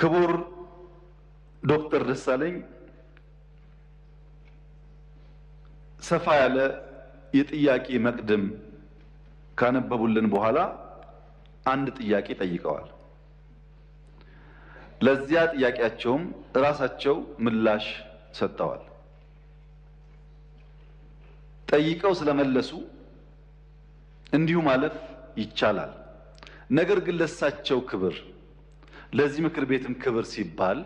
ክቡር ዶክተር ደሳለኝ ሰፋ ያለ የጥያቄ መቅድም ካነበቡልን በኋላ አንድ ጥያቄ ጠይቀዋል። ለዚያ ጥያቄያቸውም ራሳቸው ምላሽ ሰጥተዋል። ጠይቀው ስለመለሱ እንዲሁ ማለፍ ይቻላል። ነገር ግን ለሳቸው ክብር ለዚህ ምክር ቤትም ክብር ሲባል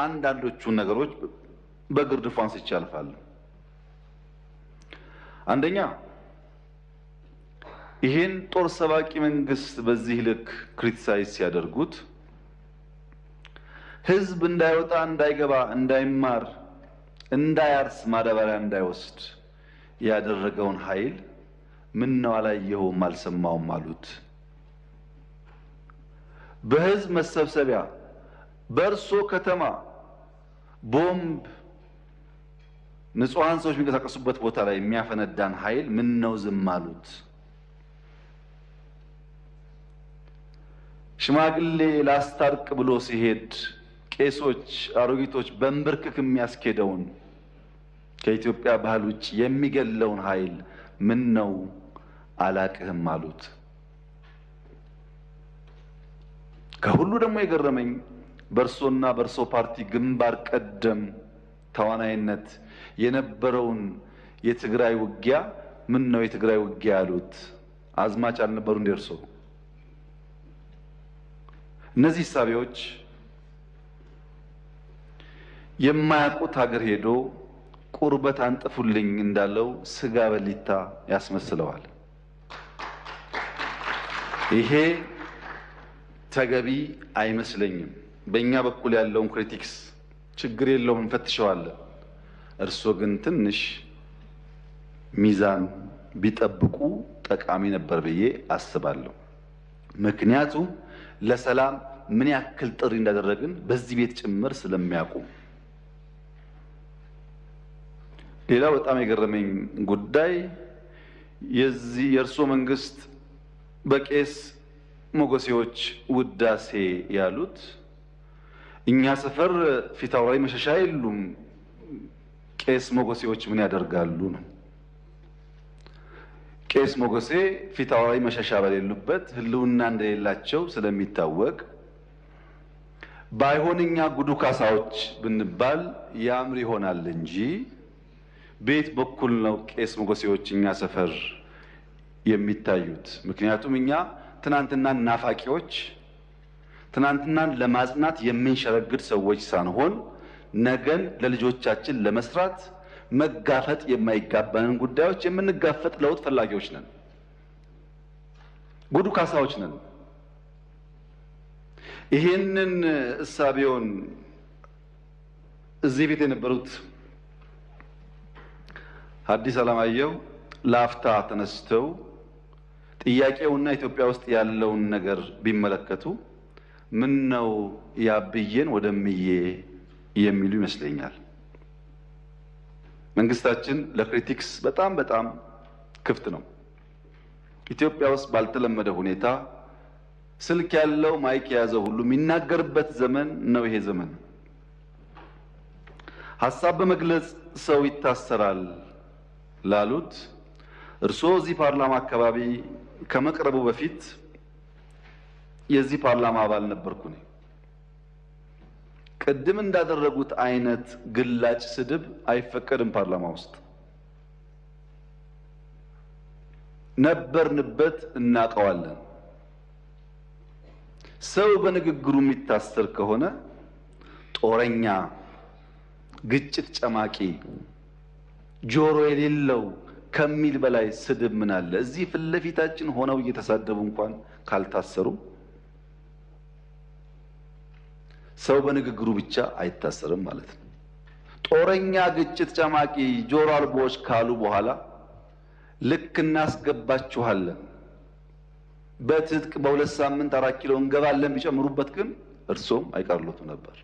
አንዳንዶቹ ነገሮች በግርድፉ አንስቼ አልፋለሁ። አንደኛ ይሄን ጦር ሰባቂ መንግስት በዚህ ልክ ክሪቲሳይዝ ሲያደርጉት ህዝብ እንዳይወጣ፣ እንዳይገባ፣ እንዳይማር፣ እንዳያርስ፣ ማዳበሪያ እንዳይወስድ ያደረገውን ኃይል ምን ነው አላየኸውም አልሰማውም አሉት። በህዝብ መሰብሰቢያ በእርሶ ከተማ ቦምብ ንጹሃን ሰዎች የሚንቀሳቀሱበት ቦታ ላይ የሚያፈነዳን ኃይል ምን ነው ዝም አሉት? ሽማግሌ ላስታርቅ ብሎ ሲሄድ ቄሶች፣ አሮጊቶች በንብርክክ የሚያስኬደውን ከኢትዮጵያ ባህል ውጭ የሚገለውን ኃይል ምን ነው አላቅህም አሉት። ከሁሉ ደግሞ የገረመኝ በእርሶና በእርሶ ፓርቲ ግንባር ቀደም ተዋናይነት የነበረውን የትግራይ ውጊያ ምን ነው የትግራይ ውጊያ ያሉት? አዝማች አልነበሩ እንደ እርሶ? እነዚህ ሳቢዎች የማያውቁት ሀገር ሄዶ ቁርበት አንጥፉልኝ እንዳለው ስጋ በሊታ ያስመስለዋል። ይሄ ተገቢ አይመስለኝም። በእኛ በኩል ያለውን ክሪቲክስ ችግር የለውም እንፈትሸዋለን። እርሶ ግን ትንሽ ሚዛን ቢጠብቁ ጠቃሚ ነበር ብዬ አስባለሁ። ምክንያቱም ለሰላም ምን ያክል ጥሪ እንዳደረግን በዚህ ቤት ጭምር ስለሚያውቁ። ሌላው በጣም የገረመኝ ጉዳይ የእርሶ መንግስት በቄስ ሞገሴዎች ውዳሴ ያሉት እኛ ሰፈር ፊት አውራሪ መሸሻ የሉም፣ ቄስ ሞገሴዎች ምን ያደርጋሉ ነው። ቄስ ሞገሴ ፊት አውራሪ መሸሻ በሌሉበት ህልውና እንደሌላቸው ስለሚታወቅ ባይሆን እኛ ጉዱ ካሳዎች ብንባል ያምር ይሆናል እንጂ ቤት በኩል ነው ቄስ ሞገሴዎች እኛ ሰፈር የሚታዩት። ምክንያቱም እኛ ትናንትናን ናፋቂዎች፣ ትናንትናን ለማጽናት የምንሸረግድ ሰዎች ሳንሆን ነገን ለልጆቻችን ለመስራት መጋፈጥ የማይጋባንን ጉዳዮች የምንጋፈጥ ለውጥ ፈላጊዎች ነን። ጉዱ ካሳዎች ነን። ይሄንን እሳቤውን እዚህ ቤት የነበሩት ሐዲስ ዓለማየሁ ላፍታ ተነስተው ጥያቄውና ኢትዮጵያ ውስጥ ያለውን ነገር ቢመለከቱ ምን ነው ያብዬን ወደምዬ የሚሉ ይመስለኛል። መንግስታችን ለክሪቲክስ በጣም ክፍት ነው። ኢትዮጵያ ውስጥ ባልተለመደ ሁኔታ ስልክ ያለው ማይክ የያዘው ሁሉ የሚናገርበት ዘመን ነው ይሄ ዘመን። ሐሳብ በመግለጽ ሰው ይታሰራል ላሉት እርስዎ እዚህ ፓርላማ አካባቢ ከመቅረቡ በፊት የዚህ ፓርላማ አባል ነበርኩ ነኝ። ቅድም እንዳደረጉት አይነት ግላጭ ስድብ አይፈቀድም ፓርላማ ውስጥ። ነበርንበት፣ እናቀዋለን። ሰው በንግግሩ የሚታሰር ከሆነ ጦረኛ፣ ግጭት ጨማቂ፣ ጆሮ የሌለው ከሚል በላይ ስድብ ምን አለ? እዚህ ፊት ለፊታችን ሆነው እየተሳደቡ እንኳን ካልታሰሩ ሰው በንግግሩ ብቻ አይታሰርም ማለት ነው። ጦረኛ፣ ግጭት ጨማቂ፣ ጆሮ አልቦች ካሉ በኋላ ልክ እናስገባችኋለን በትጥቅ በ2 ሳምንት 4 ኪሎ እንገባለን ቢጨምሩበት ግን እርሶም አይቀርሉት ነበር።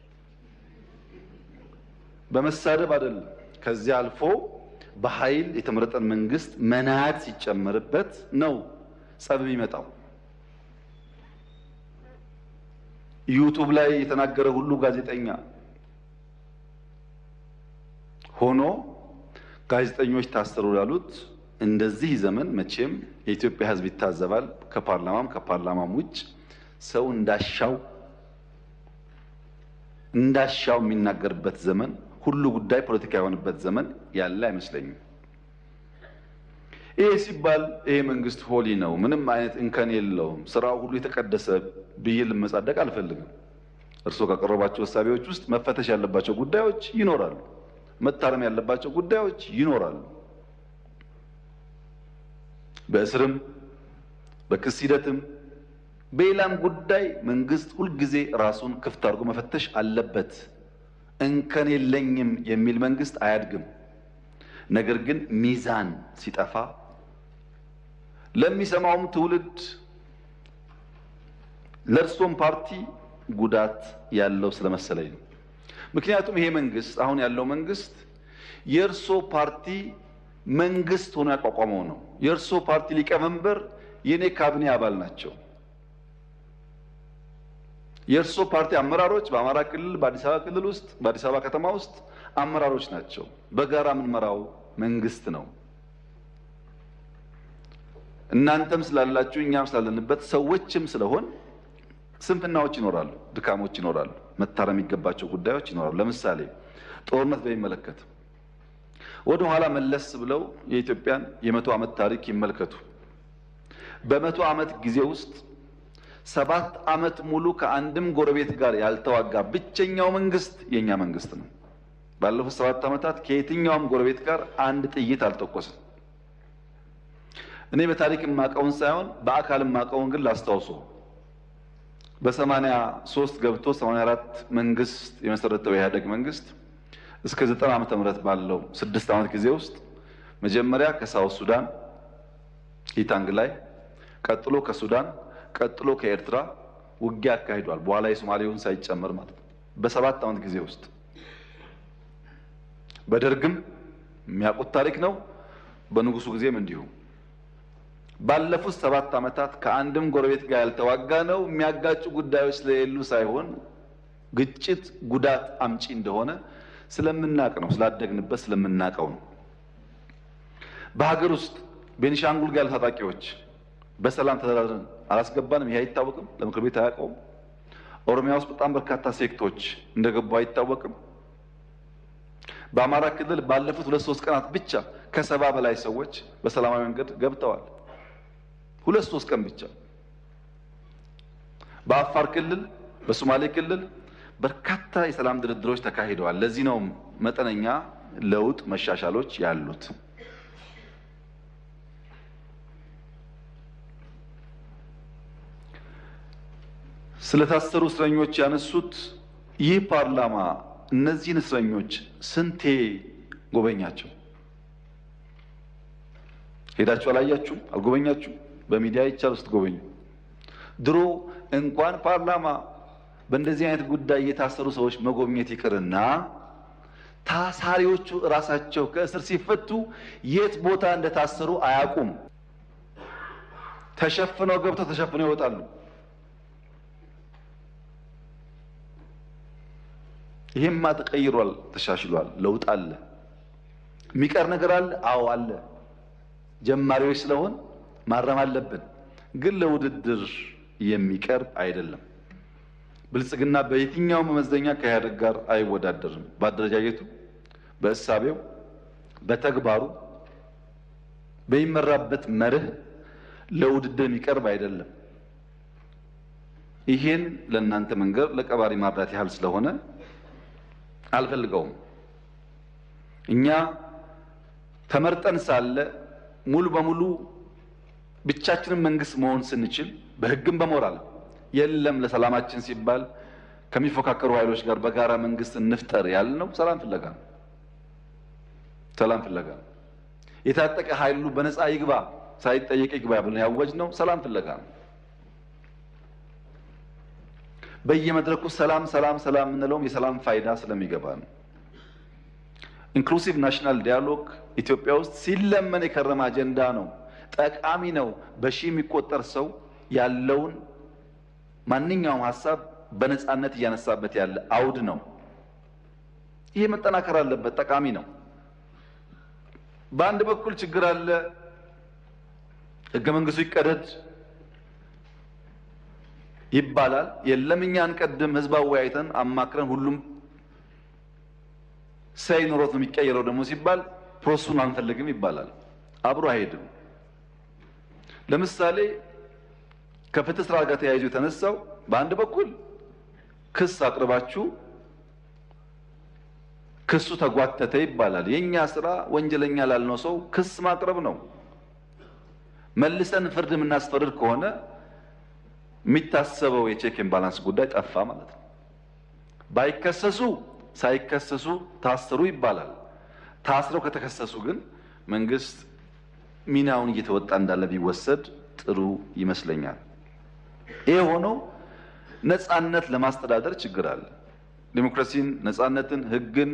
በመሳደብ አይደለም። ከዚያ አልፎ በኃይል የተመረጠን መንግስት መናድ ሲጨመርበት ነው ጸብ የሚመጣው። ዩቲዩብ ላይ የተናገረ ሁሉ ጋዜጠኛ ሆኖ ጋዜጠኞች ታሰሩ ያሉት እንደዚህ ዘመን መቼም የኢትዮጵያ ሕዝብ ይታዘባል። ከፓርላማም ውጭ ሰው እንዳሻው የሚናገርበት ዘመን፣ ሁሉ ጉዳይ ፖለቲካ የሆነበት ዘመን ያለ አይመስለኝም። ይሄ ሲባል ይሄ መንግስት ሆሊ ነው፣ ምንም አይነት እንከን የለውም፣ ስራው ሁሉ የተቀደሰ ብዬ ልመጻደቅ አልፈልግም። እርስዎ ካቀረባቸው ሀሳቦች ውስጥ መፈተሽ ያለባቸው ጉዳዮች ይኖራሉ፣ መታረም ያለባቸው ጉዳዮች ይኖራሉ። በእስርም በክስ ሂደትም በሌላም ጉዳይ መንግስት ሁልጊዜ ራሱን ክፍት አድርጎ መፈተሽ አለበት። እንከን የለኝም የሚል መንግስት አያድግም። ነገር ግን ሚዛን ሲጠፋ ለሚሰማውም ትውልድ ለእርሶም ፓርቲ ጉዳት ያለው ስለመሰለኝ ነው። ምክንያቱም ይሄ መንግስት አሁን ያለው መንግስት የእርሶ ፓርቲ መንግስት ሆኖ ያቋቋመው ነው። የእርሶ ፓርቲ ሊቀመንበር የኔ ካቢኔ አባል ናቸው። የእርሶ ፓርቲ አመራሮች በአማራ ክልል፣ በአዲስ አበባ ክልል ውስጥ፣ በአዲስ አበባ ከተማ ውስጥ አመራሮች ናቸው። በጋራ የምንመራው መንግስት ነው። እናንተም ስላላችሁ እኛም ስላለንበት ሰዎችም ስለሆን ስንፍናዎች ይኖራሉ፣ ድካሞች ይኖራሉ፣ መታረም የሚገባቸው ጉዳዮች ይኖራሉ። ለምሳሌ ጦርነት በሚመለከት ወደ ኋላ መለስ ብለው የኢትዮጵያን የ100 ዓመት ታሪክ ይመልከቱ። በ100 ዓመት ጊዜ ውስጥ 7 ዓመት ሙሉ ከአንድም ጎረቤት ጋር ያልተዋጋ ብቸኛው መንግስት የኛ መንግስት ነው። ባለፉት 7 ዓመታት ከየትኛውም ጎረቤት ጋር አንድ ጥይት አልተኮሰም። እኔ በታሪክ የማውቀውን ሳይሆን በአካል የማውቀውን ግን ላስታውሶ በ83 ገብቶ 84 መንግስት የመሰረተው የኢህአዴግ መንግስት እስከ 90 ዓመተ ምህረት ባለው 6 ዓመት ጊዜ ውስጥ መጀመሪያ ከሳውት ሱዳን ኢታንግ ላይ፣ ቀጥሎ ከሱዳን፣ ቀጥሎ ከኤርትራ ውጊያ አካሂዷል። በኋላ የሶማሌውን ሳይጨመር ማለት ነው። በ7 ዓመት ጊዜ ውስጥ በደርግም የሚያውቁት ታሪክ ነው። በንጉሱ ጊዜም እንዲሁ ባለፉት 7 ዓመታት ከአንድም ጎረቤት ጋር ያልተዋጋ ነው። የሚያጋጩ ጉዳዮች ስለሌሉ ሳይሆን ግጭት ጉዳት አምጪ እንደሆነ ስለምናቅ ነው፣ ስላደግንበት ስለምናቀው ነው። በሀገር ውስጥ ቤኒሻንጉል ጋር ታጣቂዎች በሰላም ተደራድረን አላስገባንም። ይሄ አይታወቅም፣ ለምክር ቤት አያውቀውም። ኦሮሚያ ውስጥ በጣም በርካታ ሴክቶች እንደገቡ አይታወቅም። በአማራ ክልል ባለፉት 2-3 ቀናት ብቻ ከ70 በላይ ሰዎች በሰላማዊ መንገድ ገብተዋል። 2-3 ቀን ብቻ። በአፋር ክልል፣ በሶማሌ ክልል በርካታ የሰላም ድርድሮች ተካሂደዋል። ለዚህ ነው መጠነኛ ለውጥ መሻሻሎች ያሉት። ስለታሰሩ እስረኞች ያነሱት ይህ ፓርላማ እነዚህን እስረኞች ስንቴ ጎበኛቸው? ሄዳችሁ አላያችሁም? አልጎበኛችሁም? በሚዲያ ይቻል ውስጥ ጎበኙ። ድሮ እንኳን ፓርላማ በእንደዚህ አይነት ጉዳይ የታሰሩ ሰዎች መጎብኘት ይቅርና ታሳሪዎቹ ራሳቸው ከእስር ሲፈቱ የት ቦታ እንደታሰሩ አያውቁም። ተሸፍነው ገብተው ተሸፍነው ይወጣሉ። ይሄማ ተቀይሯል፣ ተሻሽሏል፣ ለውጥ አለ። የሚቀር ነገር አለ? አዎ አለ። ጀማሪዎች ስለሆን ማረም አለብን፣ ግን ለውድድር የሚቀርብ አይደለም። ብልጽግና በየትኛው መመዘኛ ከኢህአዴግ ጋር አይወዳደርም። በአደረጃጀቱ፣ በእሳቤው፣ በተግባሩ፣ በሚመራበት መርህ ለውድድር የሚቀርብ አይደለም። ይሄን ለእናንተ መንገር ለቀባሪ ማርዳት ያህል ስለሆነ አልፈልገውም። እኛ ተመርጠን ሳለ ሙሉ በሙሉ ብቻችንን መንግስት መሆን ስንችል በህግም በሞራል የለም ለሰላማችን ሲባል ከሚፎካከሩ ኃይሎች ጋር በጋራ መንግስት እንፍጠር ያልነው ሰላም ፍለጋ ነው። ሰላም ፍለጋ ነው። የታጠቀ ኃይሉ በነፃ ይግባ ሳይጠየቅ ይግባ ብለን ያወጅነው ሰላም ፍለጋ ነው። በየመድረኩ ሰላም ሰላም ሰላም የምንለውም የሰላም ፋይዳ ስለሚገባ ነው። ኢንክሉሲቭ ናሽናል ዲያሎግ ኢትዮጵያ ውስጥ ሲለመን የከረመ አጀንዳ ነው። ጠቃሚ ነው። በሺህ የሚቆጠር ሰው ያለውን ማንኛውም ሀሳብ በነጻነት እያነሳበት ያለ አውድ ነው። ይሄ መጠናከር አለበት፣ ጠቃሚ ነው። በአንድ በኩል ችግር አለ፣ ህገ መንግስቱ ይቀደድ ይባላል። የለም እኛ አንቀድም፣ ህዝብ አወያይተን አማክረን ሁሉም ሳይኖሮት ነው የሚቀየረው ደግሞ ሲባል ፕሮሰሱን አንፈልግም ይባላል። አብሮ አይሄድም። ለምሳሌ ከፍትህ ስራ ጋር ተያይዞ የተነሳው በአንድ በኩል ክስ አቅርባችሁ ክሱ ተጓተተ ይባላል። የኛ ስራ ወንጀለኛ ላልነው ሰው ክስ ማቅረብ ነው። መልሰን ፍርድ የምናስፈርድ ከሆነ የሚታሰበው የቼክ ኤንድ ባላንስ ጉዳይ ጠፋ ማለት ነው። ባይከሰሱ ሳይከሰሱ ታሰሩ ይባላል። ታስረው ከተከሰሱ ግን መንግስት ሚናውን እየተወጣ እንዳለ ቢወሰድ ጥሩ ይመስለኛል። ይሄ ሆኖ ነጻነት ለማስተዳደር ችግር አለ። ዲሞክራሲን፣ ነጻነትን፣ ህግን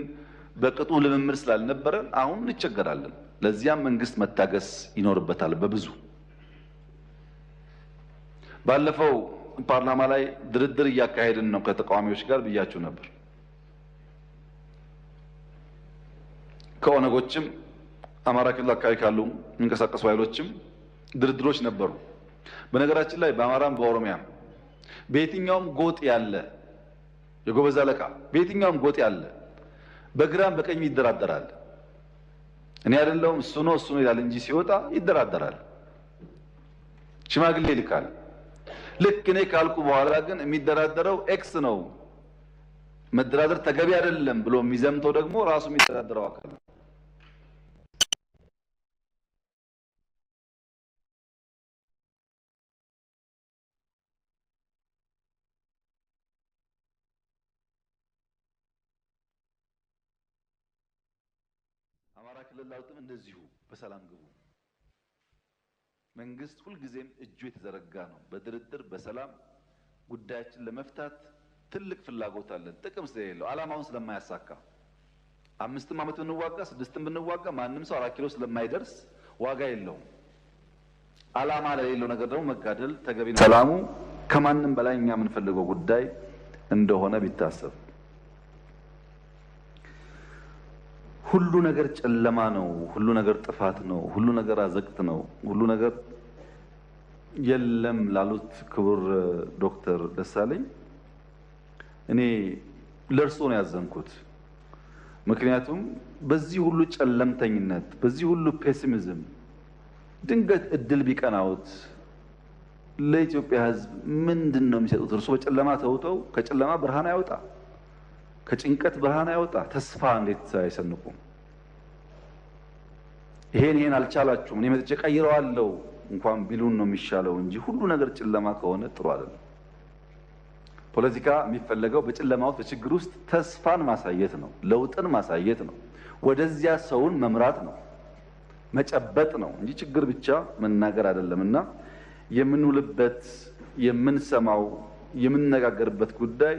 በቅጡ ልምምድ ስላልነበረ አሁን እንቸገራለን። ለዚያም መንግስት መታገስ ይኖርበታል። በብዙ ባለፈው ፓርላማ ላይ ድርድር እያካሄድን ነው ከተቃዋሚዎች ጋር ብያችሁ ነበር። ከኦነጎችም አማራ ክልል አካባቢ ካሉ የሚንቀሳቀሱ ኃይሎችም ድርድሮች ነበሩ። በነገራችን ላይ በአማራም በኦሮሚያም በየትኛውም ጎጥ ያለ የጎበዝ አለቃ በየትኛውም ጎጥ ያለ በግራም በቀኝ ይደራደራል። እኔ አይደለሁም እሱ ነው ይላል እንጂ ሲወጣ ይደራደራል፣ ሽማግሌ ይልካል። ልክ እኔ ካልኩ በኋላ ግን የሚደራደረው ኤክስ ነው፣ መደራደር ተገቢ አይደለም ብሎ የሚዘምተው ደግሞ ራሱ የሚደራደረው አካል ነው። አማራ ክልል ላሉትም እንደዚሁ በሰላም ግቡ። መንግስት ሁልጊዜም እጁ የተዘረጋ ነው። በድርድር በሰላም ጉዳያችን ለመፍታት ትልቅ ፍላጎት አለን። ጥቅም ስለሌለው ዓላማውን ስለማያሳካ 5 ዓመት ብንዋጋ 6 ብንዋጋ ማንም ሰው 4 ኪሎ ስለማይደርስ ዋጋ የለውም። ዓላማ ለሌለው ነገር ደግሞ መጋደል ተገቢ ነው። ሰላሙ ከማንም በላይ እኛ የምንፈልገው ጉዳይ እንደሆነ ቢታሰብ። ሁሉ ነገር ጨለማ ነው፣ ሁሉ ነገር ጥፋት ነው፣ ሁሉ ነገር አዘቅት ነው፣ ሁሉ ነገር የለም ላሉት ክቡር ዶክተር ደሳለኝ እኔ ለርሶ ነው ያዘንኩት። ምክንያቱም በዚህ ሁሉ ጨለምተኝነት፣ በዚህ ሁሉ ፔሲሚዝም ድንገት እድል ቢቀናውት ለኢትዮጵያ ሕዝብ ምንድነው የሚሰጡት? እርሶ በጨለማ ተውተው ከጨለማ ብርሃን ያወጣ፣ ከጭንቀት ብርሃን ያወጣ፣ ተስፋ እንዴት አይሰንቁም? ይሄን አልቻላችሁም እኔ መጥቼ ቀይረዋለሁ እንኳን ቢሉን ነው የሚሻለው እንጂ ሁሉ ነገር ጨለማ ከሆነ ጥሩ አይደለም። ፖለቲካ የሚፈለገው በጨለማ ውስጥ በችግር ውስጥ ተስፋን ማሳየት ነው፣ ለውጥን ማሳየት ነው፣ ወደዚያ ሰውን መምራት ነው፣ መጨበጥ ነው እንጂ ችግር ብቻ መናገር አይደለምና የምንውልበት የምንሰማው የምንነጋገርበት ጉዳይ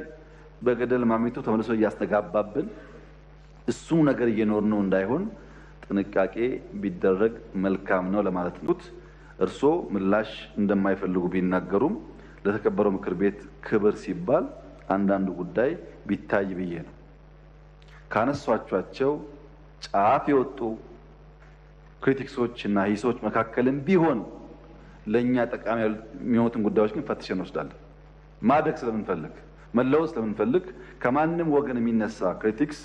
በገደል ማሚቱ ተመልሶ እያስተጋባብን እሱ ነገር እየኖርነው እንዳይሆን ጥንቃቄ ቢደረግ መልካም ነው ለማለት ነው። እርሶ ምላሽ እንደማይፈልጉ ቢናገሩም ለተከበረው ምክር ቤት ክብር ሲባል አንዳንዱ ጉዳይ ቢታይ ብዬ ነው። ካነሷቸው ጫፍ የወጡ ክሪቲክሶች እና ሂሶች መካከልም ቢሆን ለኛ ጠቃሚ የሚሆኑትን ጉዳዮች ግን ፈትሸን እንወስዳለን። ማደግ ስለምንፈልግ መለወጥ ስለምንፈልግ ከማንም ወገን የሚነሳ ክሪቲክስ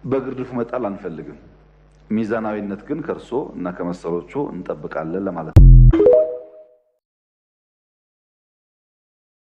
በግርድፉ መጣል አንፈልግም። ሚዛናዊነት ግን ከርሶ እና ከመሰሎቹ እንጠብቃለን ለማለት ነው።